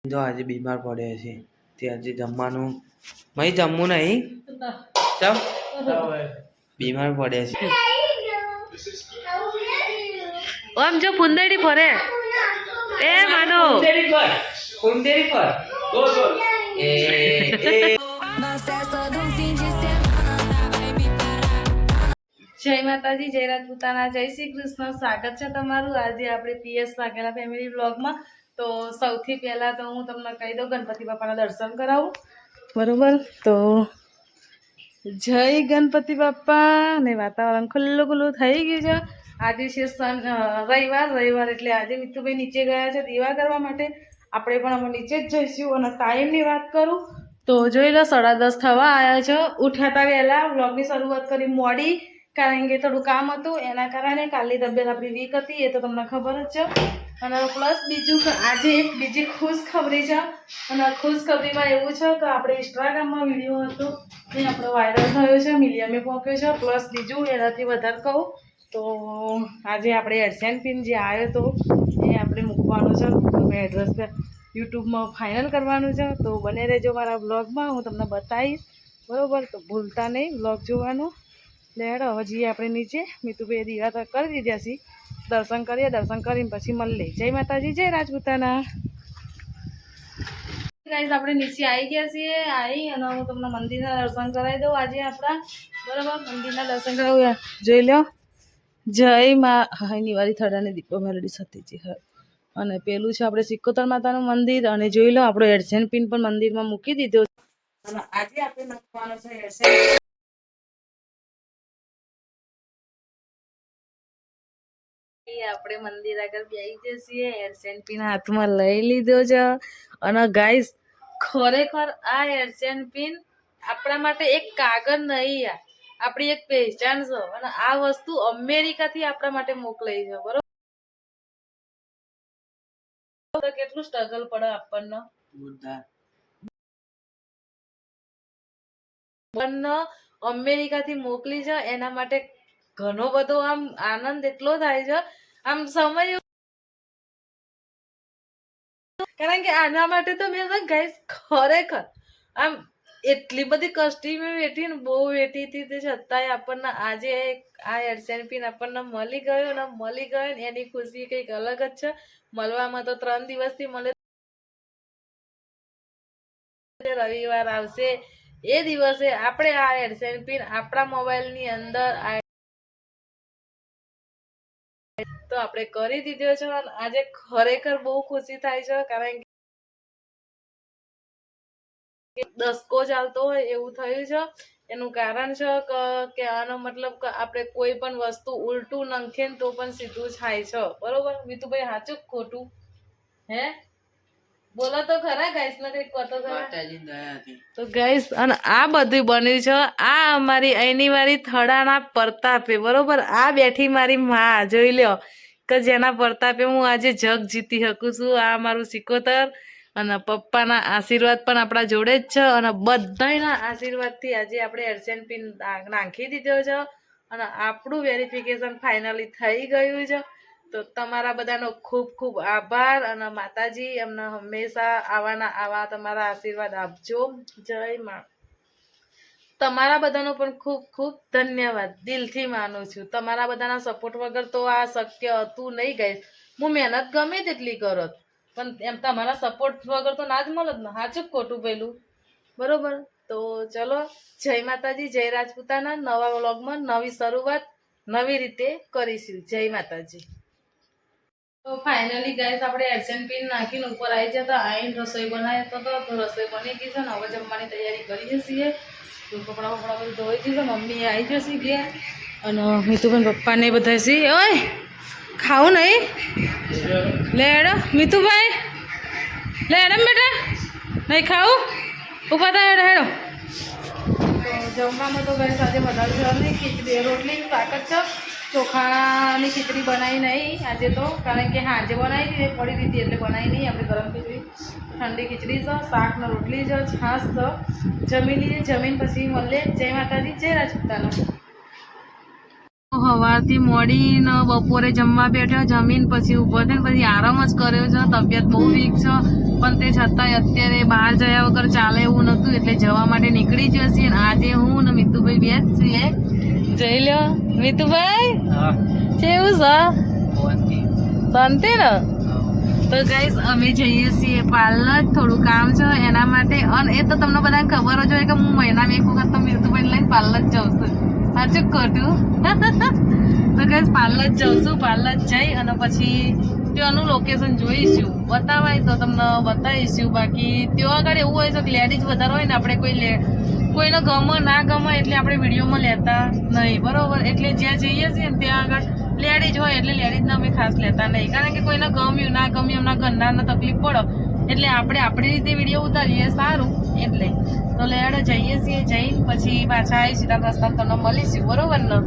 તો આજે બીમાર પડ્યા છે તે આજે જમવાનું મય જમવું નહીં ચમ બીમાર પડ્યા છે આમ જો ફુંદડી ફરે એ માનો ફુંદડી પર એ જય માતાજી, જય રાજપૂતાના, જય શ્રી કૃષ્ણ. સ્વાગત છે તમારું આજે આપણે પીએસ વાઘેલા ફેમિલી વ્લોગમાં. તો સૌથી પહેલાં તો હું તમને કહી દઉં, ગણપતિ બાપાના દર્શન કરાવું, બરાબર? તો જય ગણપતિ બાપા. ને વાતાવરણ ખુલ્લું ખુલ્લું થઈ ગયું છે. આજે છે રવિવાર એટલે આજે મિત્રુભાઈ નીચે ગયા છે દીવા કરવા માટે. આપણે પણ અમે નીચે જ જઈશું. અને ટાઈમની વાત કરું તો જોઈ લો 10:30 થવા આવ્યા છે. ઉઠ્યા હતા વહેલા, વ્લોગની શરૂઆત કરી મોડી, કારણ કે થોડું કામ હતું એના કારણે. કાલની તબિયત આપણી વીક હતી એ તો તમને ખબર જ છે. અને પ્લસ બીજું આજે એક બીજી ખુશખબરી છે. અને ખુશખબરીમાં એવું છે કે આપણે ઇન્સ્ટાગ્રામમાં વિડીયો હતો એ આપણો વાયરલ થયો છે, મિલિયમે પહોંચ્યો છે. પ્લસ બીજું એનાથી વધારે કહું તો આજે આપણે એડસેન્સ પિન જે આવ્યો હતો એ આપણે મૂકવાનું છે, એડ્રેસ યુટ્યુબમાં ફાઇનલ કરવાનું છે. તો બને રહેજો મારા બ્લોગમાં, હું તમને બતાવીશ, બરાબર? તો ભૂલતા નહીં બ્લોગ જોવાનું. લેડો હવે જઈએ આપણે નીચે. મિતુભાઈ દીવા તો કરી દીધા છે, દર્શન કરીએ, દર્શન કરીને પછી મળીએ. જય માતાજી, જય રાજપૂતાના. ગાઈસ આપણે નીચે આવી ગયા છીએ. આવી અને હું તમને મંદિરના દર્શન કરાવી દઉં આજે આપણા, બરાબર? મંદિરના દર્શન કરાવું, જોઈ લો. જય મા હાઈની વાળી થડાની દીપો મેલડી સતીજી. અને પેલું છે આપણે સિકોતર માતાનું મંદિર. અને જોઈ લો આપણો એડસેન્સ પિન પણ મંદિરમાં મૂકી દીધો. અને આજે આપણે નાખવાનો છે એડસેન્સ. આપણે મંદિર આગળ બેસી જઈએ, એડસેન્સ પિન હાથમાં લઈ લીધો છે. અને ગાઈસ ખરેખર આ એડસેન્સ પિન આપણા માટે એક કાગળ નહીં, આપણી એક પહેચાન છે. અને આ વસ્તુ અમેરિકાથી આપણા માટે મોકલાઈ છે, બરોબર? કેટલું સ્ટ્રગલ પડે આપણને અમેરિકાથી મોકલી છે. એના માટે ઘણો બધો આમ આનંદ એટલો થાય છે, આમ સમય, કારણ કે આના માટે તો મેં ગાઈસ ખરેખર આમ એટલી બધી કષ્ટી મેં વેઠી ને, બહુ વેઠી હતી, તે છતાંય આપણને આજે આ એડસેન્સ પિન આપણને મળી ગયો. ને મળી ગયો ને એની ખુશી કંઈક અલગ જ છે. મળવામાં તો 3 દિવસથી મળે, રવિવાર આવશે એ દિવસે આપણે આ એડસેન્સ પિન આપણા મોબાઈલની અંદર તો આપણે કરી દીધો છે. આજે ખરેખર બહુ ખુશી થાય છે, કારણ કે દસકો ચાલતો હોય એવું થયું છે. એનું કારણ છે કે આનો મતલબ કે આપણે કોઈ પણ વસ્તુ ઉલટું નંખે તો પણ સીધું થાય છે, બરોબર? મિતુભાઈ સાચું ખોટું? હે બોલો તો ખરા ગાઈસ ને કઈક કહો તો ખરા. તો ગાઈસ અને આ બધું બન્યું છે આ અમારી અહીંની મારી થડાના પ્રતાપે, બરોબર? આ બેઠી મારી માં, જોઈ લ્યો કે જેના પ્રતાપે હું આજે જગ જીતી શકું છું. આ મારું સિકોતર. અને પપ્પાના આશીર્વાદ પણ આપણા જોડે જ છે. અને બધાના આશીર્વાદથી આજે આપણે એડસેન્સ પિન નાખી દીધો છે. અને આપણું વેરિફિકેશન ફાઇનલી થઈ ગયું છે. તો તમારા બધાનો ખૂબ ખૂબ આભાર. અને માતાજી અમને હંમેશા આવા તમારા આશીર્વાદ આપજો. જય મા. તમારા બધાનો પણ ખૂબ ખૂબ ધન્યવાદ, દિલથી માનું છું. તમારા બધાના સપોર્ટ વગર તો આ શક્ય હતું નહીં ગાઈસ. હું મહેનત ગમે તેટલી કરત, પણ એમ તમારા સપોર્ટ વગર તો ના જ મળત ને. સાચું ખોટું પેલું, બરોબર? તો ચલો, જય માતાજી, જય રાજપૂતાના. નવા વ્લોગમાં નવી શરૂઆત નવી રીતે કરીશું. જય માતાજી. તો ફાઇનલી ગાઈસ આપણે એડસેન્સ પિન નાખીને ઉપર આવી જતા આઈને રસોઈ બનાવી તો રસોઈ બની ગઈ છે ને હવે જમવાની તૈયારી કરીએ છીએ. કપડાં બધું ધોઈ જશે, મમ્મી આવી જશે ગયા. અને મિતુભાઈ પપ્પાને બધા છે. ઓય ખાવું નહીં? લે હેડો મિતુભાઈ, લે હેડમ બેટા, નહીં ખાવું? ઉભા થાય, હેડો હેડો. જમવામાં તો ગાઈસ આજે વધારે જવા નહીં, ખીચડી રોટલી શાક જ છે. ચોખાની ખીચડી બનાવી નહીં આજે તો, કારણ કે હાજે બનાવી દીધી પડી દીધી એટલે બનાવી નહીં. આપણે ગરમ ખીચડી, ઠંડી ખીચડી છે, શાક ને રોટલી છે, છાશ છે. જમી લઈએ, જમીન પછી મળીએ. જય માતાજી, જય રાજપૂતાના. સવારથી મોડીને બપોરે જમવા બેઠ્યો, જમીન પછી ઊભો થઈને પછી આરામ જ કર્યો છે. તબિયત બહુ વીક છે. પણ તે છતાંય અત્યારે બહાર જયા વગર ચાલે એવું નતું એટલે જવા માટે નીકળી જ છીએ. આજે હું ને મિતુભાઈ બે જ છીએ. જઈ લો મિતુભાઈ, કેવું છે? શાંતિ ને? તો ગાઈસ અમે જઈએ છીએ પાર્લર, થોડું કામ છે એના માટે. અને એ તો તમને બધાને ખબર જ હોય કે હું મહિનામાં એક વખત તો મિતુભાઈ લઈને પાર્લર જાઉં છું. સાચું ખોટું? તો ગાઈસ પાર્લર જાઉં છું. પાર્લર જઈ અને પછી ત્યાંનું લોકેશન જોઈશું, બતાવાય તો તમને બતાવીશું. બાકી ત્યાં આગળ એવું હોય છે કે લેડીઝ વધારે હોય ને, આપણે કોઈને ગમે ના ગમે એટલે આપણે વિડીયોમાં લેતા નહીં, બરોબર? એટલે જ્યાં જઈએ છીએ ને ત્યાં આગળ લેડીઝ હોય એટલે લેડીઝને અમે ખાસ લેતા નહીં, કારણ કે કોઈને ગમ્યું ના ગમ્યું એમના ઘરનાને તકલીફ પડે એટલે આપણે આપણી રીતે વિડીયો ઉતારીએ સારું. એટલે તો લેડો જઈએ છીએ, જઈને પછી પાછા આવીશું, ત્યાં રસ્તામાં તમને મળીશું, બરોબર ને?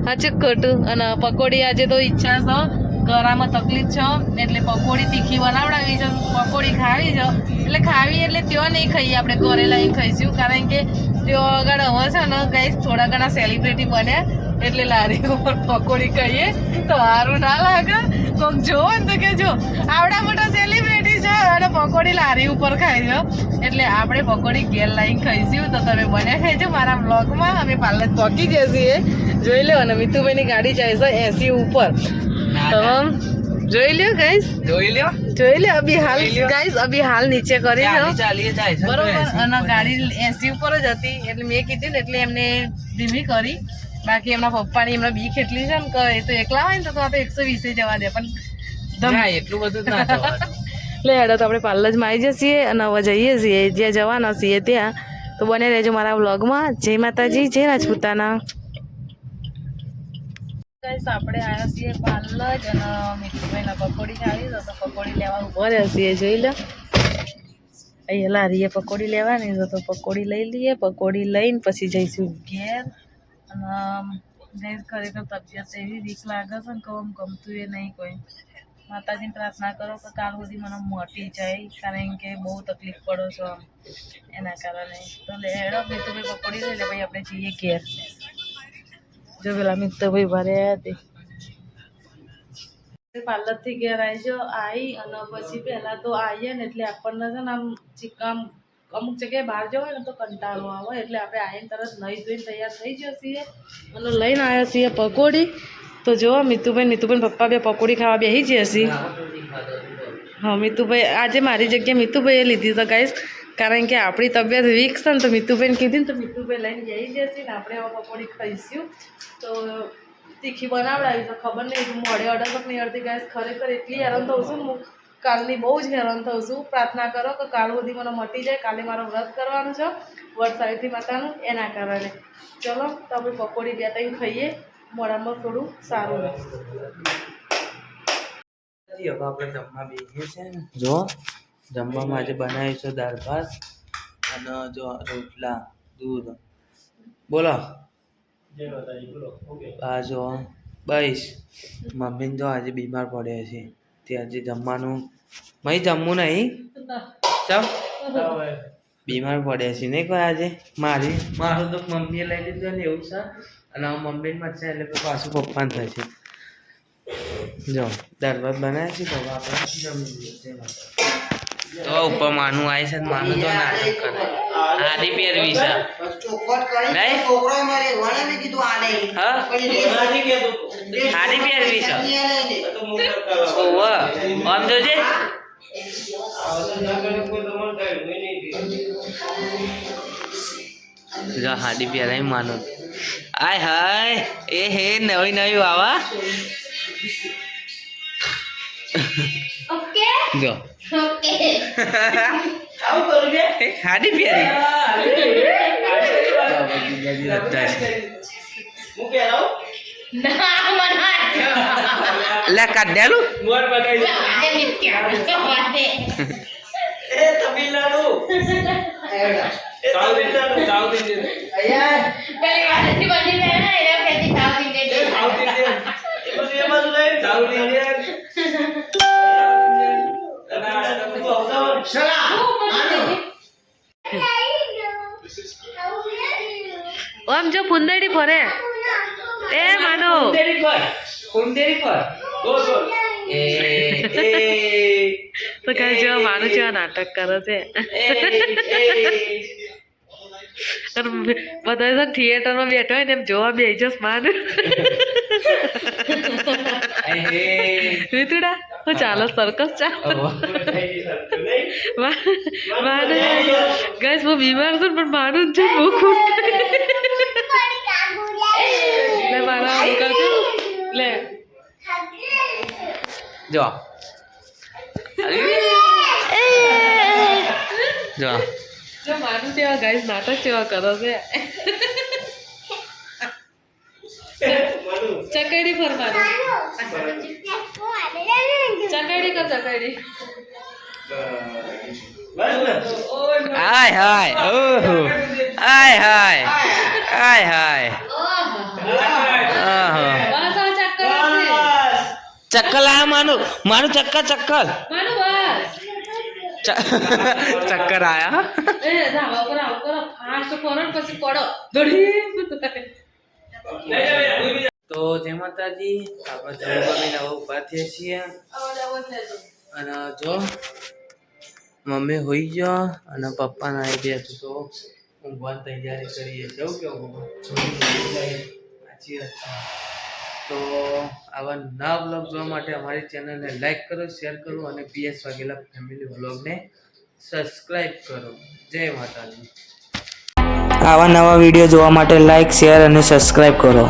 સાચું ખોટું? અને પકોડી આજે તો ઈચ્છા છે, ગળામાં તકલીફ છે એટલે પકોડી તીખી બનાવડાવી છે, પકોડી ખાવી છે. એટલે ખાવી એટલે ત્યાં નહીં ખાઈએ, આપણે ઘરે લઈને ખાઈશું, કારણ કે ત્યાં આગળ હવે છે ને ગાઈસ થોડા ઘણા સેલિબ્રિટી બન્યા એટલે લારી ઉપર પકોડી ખાઈએ તો સારું ના લાગે. કોક જોવો ને તો કે જો આવડા મોટા સેલિબ્રિટી છે અને પકોડી લારી ઉપર ખાઈ છે, એટલે આપણે પકોડી ઘેર લાવીને ખાઈશું. તો તમે બને ખાઈજો મારા બ્લોગમાં. અમે પાર્લર પહોંચી ગયા છીએ, જોઈ લો. અને મિતુભાઈની ગાડી જાય છે 80 ઉપર. જોઈ લ્યો ગાઈસ, જોઈ લ્યો. અભી હાલ ગાઈસ, અભી હાલ નીચે કરી લો, બરોબર? અને ગાડી 80 ઉપર જ હતી એટલે મેં કીધું ને એટલે એમને ધીમી કરી. બાકી એમના પપ્પાની એમના બીક એટલી છે ને કે એ તો એકલા હોય ને તો આ તો 120 જવા દે, પણ એટલું બધું ના જવા એટલે હેડો તો આપણે પાર્લરમાં આવી જઈએ અને હવે જઈએ છીએ જ્યાં જવાના છીએ ત્યાં. તો બને રહેજો મારા વ્લોગમાં. જય માતાજી, જય રાજપૂતાના. ગાઈસ આપણે આવ્યા છીએ પાર્લર અને મિતુભાઈના પકોડી ખાવી તો પકોડી લેવા ઉભા રહ્યા છીએ. જોઈ લો અહીંયા લારીએ પકોડી લેવાની તો પકોડી લઈ લઈએ. પકોડી લઈને પછી જઈશું ઘેર. અને ગાઈસ ખરેખર તબિયત એવી વીક લાગે છે ને કહું ગમતું એ નહીં કોઈ. માતાજીને પ્રાર્થના કરો કે કાલ સુધી મને મટી જાય, કારણ કે બહુ તકલીફ પડો છો એના કારણે. તો હેડો મિતુભાઈ પકોડી લઈ લે ભાઈ, આપણે જઈએ ઘેર. જો પેલા મિતુભાઈ ભરે હતી પાર્લરથી ઘેર આવી અને પછી પહેલાં તો આવીએ ને એટલે આપણને છે ને આમ અમુક જગ્યાએ બહાર જવું હોય ને તો કંટાળો આવે, એટલે આપણે આવીને તરત નહીં ધોઈને તૈયાર થઈ જઈએ છીએ અને લઈને આવ્યા છીએ પકોડી. તો જો મિતુભાઈ પપ્પા બે પકોડી ખાવા બેસી જઈએ છીએ. હા મિતુભાઈ આજે મારી જગ્યાએ મિતુભાઈએ લીધી તો ગાઈસ, કારણ કે આપણી તબિયત વીક છે ને તો મિતુભાઈને કીધી ને તો મિતુભાઈ લઈને જઈ જશે ને આપણે હવે પકોડી ખાઈશું. તો તીખી બનાવડાવી તો ખબર નહીં મોડે ઓર્ડર પણ નહીં અડધી ગાઈસ. ખરેખર એટલી હેરાન થઉં છું હું, કાલની બહુ જ હેરાન થઉં છું. પ્રાર્થના કરો કે કાલ સુધી મને મટી જાય. કાલે મારો વ્રત કરવાનું છે વરસાવીથી માતાનું, એના કારણે. ચલો તો આપણે પકોડી બે ત્રણ ખાઈએ, મોડામાં થોડું સારું રહે. હવે આપણે જમવા બેસીએ છીએ ને. જો જમવામાં આજે બનાવ્યું છે દાળ ભાત અને જો રોટલા દૂધ. બોલો આ જો બસ મમ્મીને જો આજે બીમાર પડ્યા છે તે આજે જમવાનું જમવું નહીં, ચાલ બીમાર પડ્યા છે નહીં કોઈ આજે. મારું તો મમ્મીએ લઈ લીધું ને એવું છે, અને મમ્મીને મચશે એટલે પાછું પપ્પાને થાય છે. જો દાળ ભાત બનાવ્યા છે તો આપણે જમી લઈએ. તો ઉપર માનું આવે છે, માનું તો નાટક કરે. આડી પહેરવી છે આડી પહેરવી છે. આમ જોજે હાડી પહેરાય માનું. આય હાય એ હે નવી નવી વાવા. જો હાડી પહેરી લે કાઢ્યાલું આમ જો ફુંદડી ફરે એ માનો કુંદેરી પર તો કઈ જેવા માનું જેવા નાટક કરે છે બધા થિયેટરમાં બેઠો હોય ને એમ જોવા બે જસ માન વિતુડા હું ચાલો સર્કસ ચાલો ગાઈસ હું બીમાર છું પણ માનું જ છે બહુ ખુશ લે મારા અંકલ છે લે જો જો જો માનું તેવા ગાઈસ નાટક જેવા કરો છે ચકડી ફરવાનું ચકડી કર ચકડી હાય હાય ઓહો હાય હાય હાય હાય આહો બસ હવે ચક્કર આવશે ચક્કર લાયા માનું માનું ચક્કર ચક્કર માનું બસ ચક્કર આયા એ ધાબા પર આવ કરો ફાસ્ટ કરો ને પછી પડો દોડી તો જય માતાજી આપણે જમવા હવે ઉભા થયા છીએ અને જો મમ્મી હોઈ ગયો અને પપ્પા નાઈ ગયા તો ઊંઘવાની તૈયારી કરીએ જવું કેવું સાચી વાત છે તો આવા નવા બ્લોગ જોવા માટે અમારી ચેનલને લાઈક કરો શેર કરો અને PS વાઘેલા ફેમિલી બ્લોગને સબસ્ક્રાઈબ કરો જય માતાજી આવા નવા વિડીયો જોવા માટે લાઈક શેર અને સબસ્ક્રાઈબ કરો